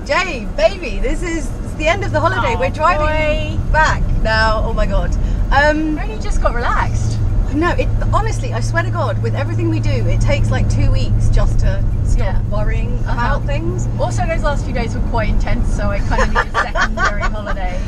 Jay, baby, this is the end of the holiday. Oh, We're driving back now. Oh my god. Only just got relaxed. No, honestly, I swear to God, with everything we do, it takes like 2 weeks just to stop worrying about things. Also, those last few days were quite intense, so I kind of need a secondary holiday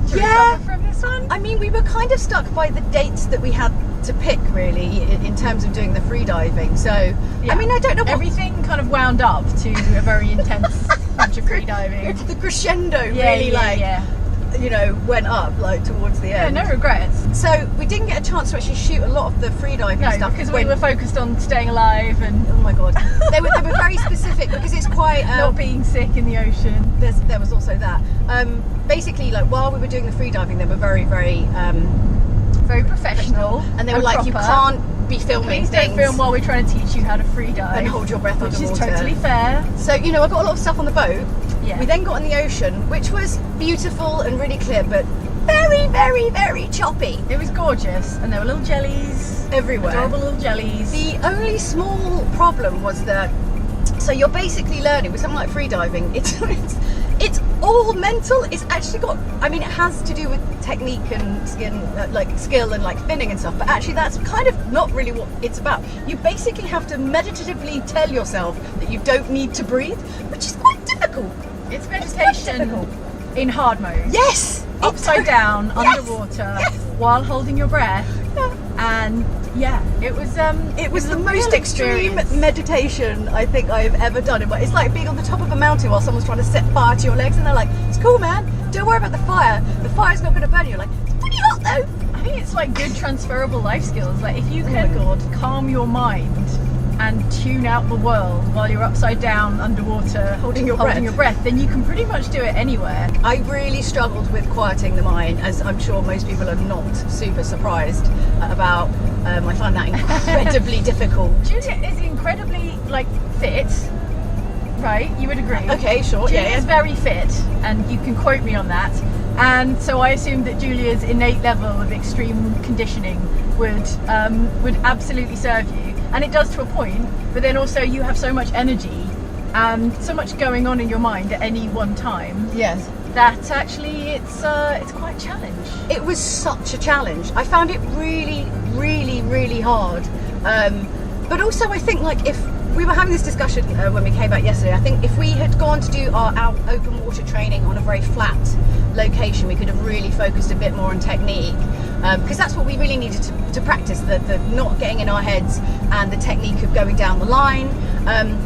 to recover from this one. I mean, we were kind of stuck by the dates that we had to pick, really, in terms of doing the free diving. So, I mean, I don't know what... Everything kind of wound up to a very intense bunch of free diving. The crescendo you know, went up like towards the end. Yeah, no regrets. So we didn't get a chance to actually shoot a lot of the free diving stuff because we were focused on staying alive and oh my god, they were very specific because it's quite not being sick in the ocean. There was also that. Basically, like while we were doing the free diving, they were very professional, and they were like, you can't be filming things. Don't film while we're trying to teach you how to free dive and hold your breath which underwater. Which is totally fair. So, you know, I got a lot of stuff on the boat. Yeah. We then got in the ocean, which was beautiful and really clear, but very choppy. It was gorgeous, and there were little jellies everywhere. Adorable little jellies. The only small problem was that, so you're basically learning with something like free diving. It's all mental. It's actually got, I mean, it has to do with technique and skill and like finning and stuff, but actually that's kind of not really what it's about. You basically have to meditatively tell yourself that you don't need to breathe, which is quite difficult. It's meditation in hard mode. Yes! Upside down, underwater, while holding your breath. And it was the most extreme meditation I think I've ever done. It's like being on the top of a mountain while someone's trying to set fire to your legs and they're like, it's cool, man, don't worry about the fire. The fire's not going to burn you. You're like, it's pretty hot though. I think it's like good transferable life skills. Like if you can calm your mind and tune out the world while you're upside down underwater holding your breath, then you can pretty much do it anywhere. I really struggled with quieting the mind, as I'm sure most people are not super surprised about. I find that incredibly difficult. Julia is incredibly fit, right? You would agree? Okay, sure. Julia is very fit, and you can quote me on that. And so I assumed that Julia's innate level of extreme conditioning would absolutely serve you. And it does to a point, but then also you have so much energy and so much going on in your mind at any one time. Yes. That actually it's quite a challenge. It was such a challenge. I found it really hard. But also I think like if we were having this discussion when we came back yesterday, I think if we had gone to do our open water training on a very flat location, we could have really focused a bit more on technique. Because that's what we really needed to practice, the not getting in our heads and the technique of going down the line.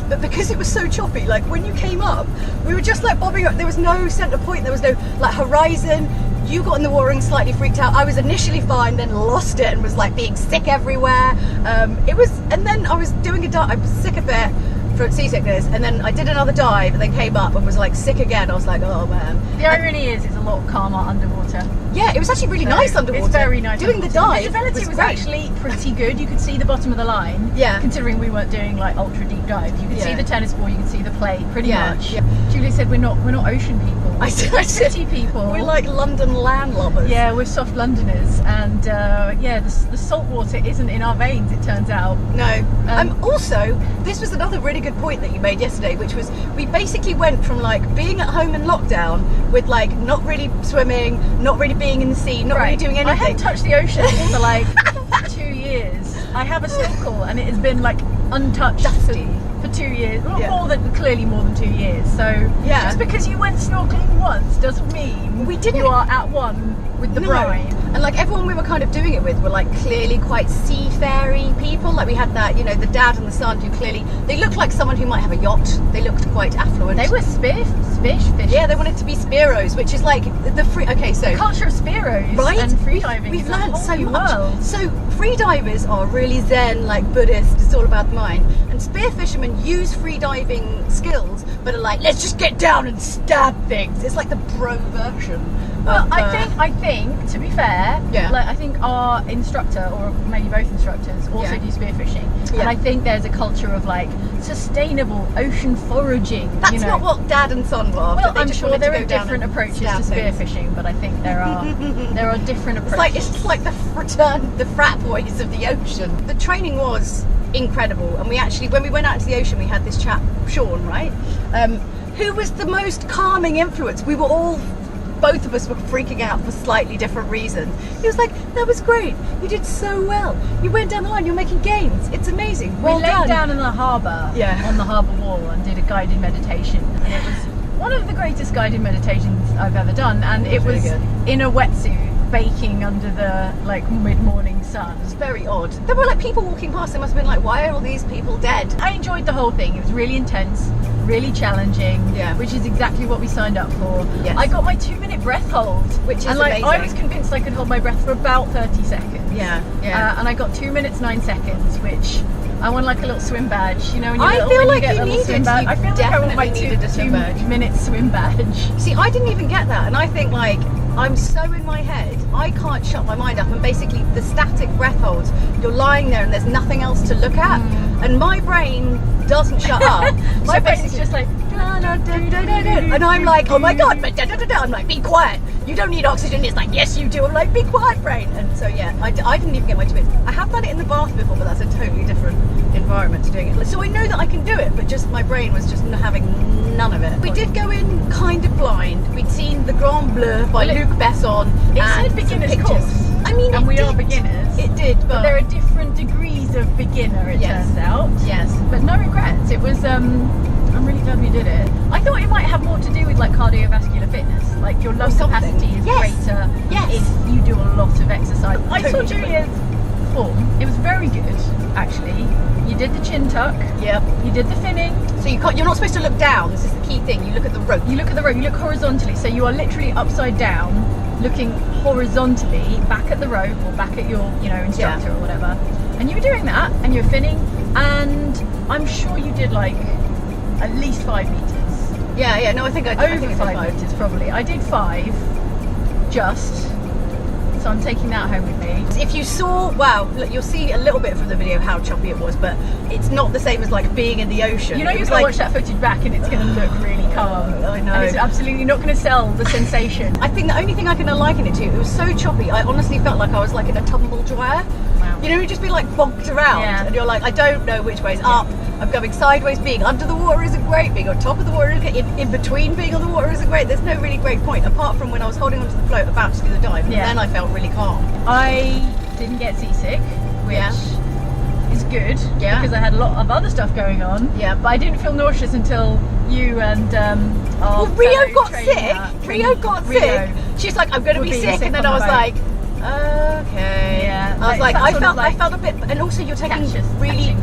But because it was so choppy, like when you came up, we were just like bobbing up. There was no center point, there was no like horizon. You got in the water and slightly freaked out. I was initially fine, then lost it and was like being sick everywhere. And then I was doing a dive. I was sick of it for seasickness, and then I did another dive and then came up and was like sick again. I was like, oh man. The irony is it's a lot calmer underwater. Yeah, it was actually really nice underwater. It's very nice. Doing the dive. Visibility was actually pretty good. You could see the bottom of the line. Yeah. Considering we weren't doing like ultra deep dives, you could see the tennis ball, you could see the play pretty much. Yeah. Julia said we're not ocean people. We're city people. We're like London landlubbers. Yeah, we're soft Londoners, and the salt water isn't in our veins. It turns out. No. Also, this was another really good point that you made yesterday, which was we basically went from like being at home in lockdown with like not really swimming, not really being in the sea, not really doing anything. I haven't touched the ocean for like 2 years. I have a snorkel and it has been like untouched for 2 years. Well, clearly more than 2 years. So just because you went snorkeling once doesn't mean you are at one with the brine. And like everyone we were kind of doing it with were like clearly quite seafaring people. Like we had that, you know, the dad and the son who clearly, they looked like someone who might have a yacht. They looked quite affluent. They were spearfish. Yeah, they wanted to be spearos, which is like the free. Okay, so the culture of spearos, right? And freediving. We've learned so much. World. So freedivers are really Zen, like Buddhist. It's all about the mind. And spear fishermen use freediving skills, but are like, let's just get down and stab things. It's like the pro version. Well, I think to be fair, like I think our instructor, or maybe both instructors, also do spearfishing, and I think there's a culture of like sustainable ocean foraging. That's not what Dad and son were. Well, I'm sure there are different approaches to spearfishing, but I think there are different approaches. It's like the frat boys of the ocean. The training was incredible, and we actually, when we went out to the ocean, we had this chap, Sean, right? who was the most calming influence. We were all, both of us were freaking out for slightly different reasons. He was like, that was great, you did so well, you went down the line, you're making gains, it's amazing, well we laid done. down in the harbour, Yeah. on the harbour wall, and did a guided meditation, and it was one of the greatest guided meditations I've ever done, and it was really good. in a wetsuit, baking under the like mid-morning sun. It's very odd. There were like people walking past, they must have been like, why are all these people dead? I enjoyed the whole thing. It was really intense, really challenging, Yeah. which is exactly what we signed up for. Yes. I got my 2-minute breath hold, Which is and like I amazing. was convinced I could hold my breath for about 30 seconds. Yeah. And I got 2 minutes 9 seconds, which I won like a little swim badge. You know, when you're I little, feel when like get you a little swim needed- badge. you I feel like I want my definitely needed a swim badge. 2 minute swim badge. See, I didn't even get that, and I think like I'm so in my head, I can't shut my mind up, and basically the static breath holds, you're lying there and there's nothing else to look at, and my brain doesn't shut up. My So brain's basically- just like, and I'm like, oh my god, but I'm like, be quiet, you don't need oxygen. It's like, yes you do. I'm like, be quiet, brain. And so yeah, I didn't even get my 2 minutes. I have done it in the bath before, but that's a totally different environment to doing it. So I know that I can do it, but just my brain was just having none of it. We did go in kind of blind. We'd seen the Grand Bleu by Well, it- Luc Besson. it and said some beginner's pictures. course. I mean, and it we did. are beginners. It did, but There are different degrees of beginner, it Yes. turns out. yes. But no regrets. It was, I'm really glad we did it. I thought it might have more to do with like cardiovascular fitness. Like your lung something. capacity is Yes. greater Yes. if you do a lot of exercise. I saw Totally Julia's form. It was very good, actually. You did the chin tuck. Yep. You did the finning. So you're not supposed to look down. This is the key thing. You look at the rope. You look at the rope. You look horizontally. So you are literally upside down, looking horizontally back at the rope or back at your, instructor or whatever. And you were doing that, and you were finning, and I'm sure you did like at least 5 meters. Yeah. No, I think I Over think I did 5 meters probably. I did 5, just. So I'm taking that home with me. If you saw, wow, look, you'll see a little bit from the video how choppy it was, but it's not the same as like being in the ocean. You know, It you're was going to like, watch that footage back and it's going to look really calm. I know. And it's absolutely not going to sell the sensation. I think the only thing I can liken it to, it was so choppy, I honestly felt like I was like in a tumble dryer. Wow. You know, you just be like bonked around, Yeah. and you're like, I don't know which way's up. I'm going sideways. Being under the water isn't great. Being on top of the water isn't great. In between being on the water isn't great. There's no really great point, apart from when I was holding onto the float about to do the dive, and Yeah. then I felt really calm. I didn't get seasick, which Yeah. is good Yeah. because I had a lot of other stuff going on. Yeah. But I didn't feel nauseous until you and our Well, Rio fellow got trainer, sick. Rio got Rio. sick. She's like, I'm going to Would be be sick, sick and then on I the was boat. like, okay. Yeah, I was like, like, that sort of I like felt a bit, and also you're taking catches- really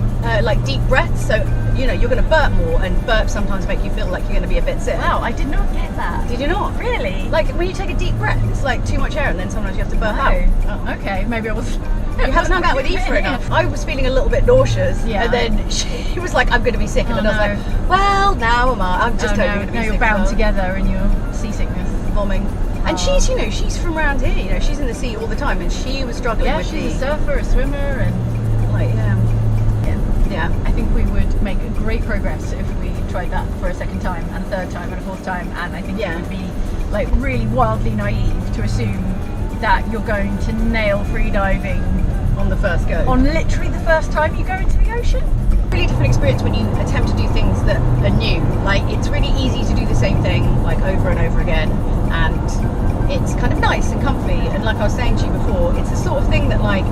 like deep breaths, so you know you're going to burp more, and burps sometimes make you feel like you're going to be a bit sick. Wow, I did not get that. Did you not? Really? Like when you take a deep breath, it's like too much air, and then sometimes you have to burp Oh. out. Oh. Okay, maybe I was. You haven't hung out with Eve for enough. I was feeling a little bit nauseous, Yeah. and then she was like, "I'm going to be sick," and Oh, then I was no. like, "Well, now am I? I'm just Oh, totally no, going to be no, sick." you're bound as well." together in your seasickness. Bombing. And Oh. she's, she's from around here. You know, she's in the sea all the time, and she was struggling Yeah, with she's a the surfer, a swimmer, and like, yeah. I think we would make great progress if we tried that for a second time and a third time and a fourth time, and I think Yeah. it would be like really wildly naive to assume that you're going to nail free diving On the first go. on literally the first time you go into the ocean. Really different experience when you attempt to do things that are new. Like it's really easy to do the same thing like over and over again, and it's kind of nice and comfy. And like I was saying to you before, it's the sort of thing that like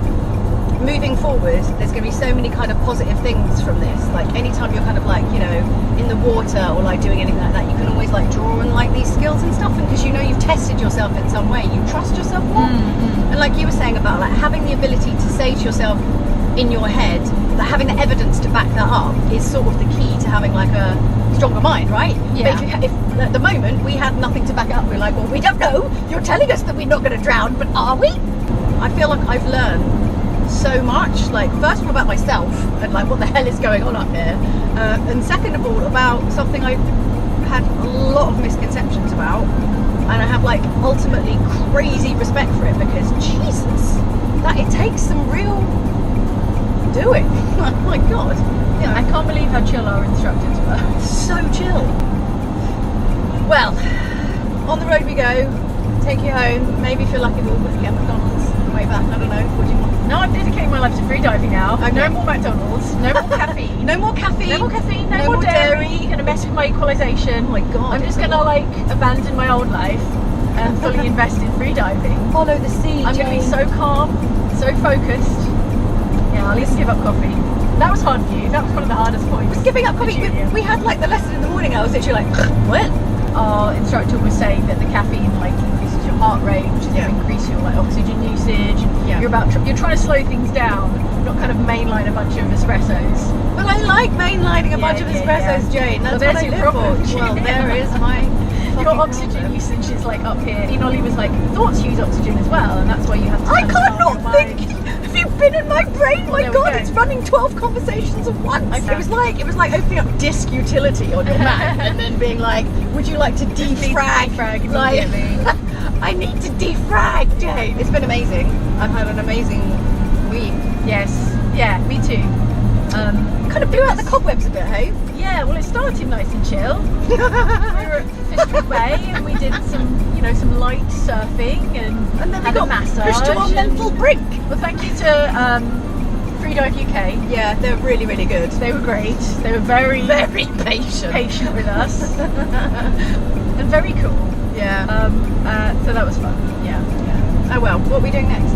moving forward, there's going to be so many kind of positive things from this. Like anytime you're kind of like in the water or like doing anything like that, you can always like draw on like these skills and stuff, and because you've tested yourself in some way, you trust yourself more. And like you were saying about like having the ability to say to yourself in your head that having the evidence to back that up is sort of the key to having like a stronger mind, right? Yeah. But if at the moment we had nothing to back it up, we're like, well, we don't know. You're telling us that we're not going to drown, but are we? I feel like I've learned so much, like first of all about myself and like what the hell is going on up here, and second of all about something I had a lot of misconceptions about, and I have like ultimately crazy respect for it because Jesus, that it takes some real doing. Oh my god, I can't believe how chill our instructors were. so chill. Well, on the road we go. Take you home. Maybe if you're lucky we'll get McDonald's. the way back. I don't know. What do you want? No, I'm dedicating my life to free diving now. Okay. No more McDonald's. No more caffeine. No more caffeine. No more caffeine. No more dairy. Gonna mess with my equalisation. Oh my God. I'm just gonna like abandon my old life and fully invest in free diving. Follow the sea. I'm gonna be so calm, so focused. Yeah, I'll even give up coffee. That was hard for you. That was one of the hardest points. Giving up coffee. Julia. We had like the lesson in the morning. I was literally like, what? Our instructor was saying that the caffeine like increases your heart rate, which is Yeah. going to increase your like oxygen usage. Yeah. You're trying to slow things down, not kind of mainline a bunch of espressos. But I like mainlining a bunch of espressos, Jane. That's Well, what there's I your live problem. for. Well, there is my Your fucking oxygen problem. usage is like up here. Inoli was like, thoughts use oxygen as well, and that's why you have to. I kind of can't calm not your think. mind. Have you been in my brain? Well, My there we God, go. it's running 12 conversations at once. Okay. It was like opening up disk utility on your Mac and then being like, would you like to defrag? Defrag Like, immediately. I need to defrag, Jane. It's been amazing. I've had an amazing week. Yes, yeah, me too. Kind of blew out the cobwebs a bit, hey? Yeah, well, it started nice and chill. We were at Fistral Bay and we did some light surfing and And then we had got a massage. pushed to our and- mental brink. Well, thank you to Freedive UK. Yeah, they're really, really good. They were great. They were very, Very patient. patient with us and very cool. Yeah. So that was fun. Yeah. Oh well, what are we doing next?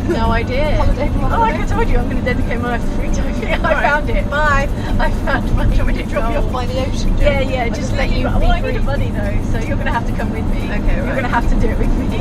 No idea. Holiday for Oh, like holiday? I told you, I'm going to dedicate my life to free diving. I found it. Bye. I found my. Do you want me to drop you off by the ocean? Yeah, Jane? yeah. I'll Just let leave you. be Well, I need free. a buddy though, so you're going to have to come with me. Okay, You're right. going to have to do it with me.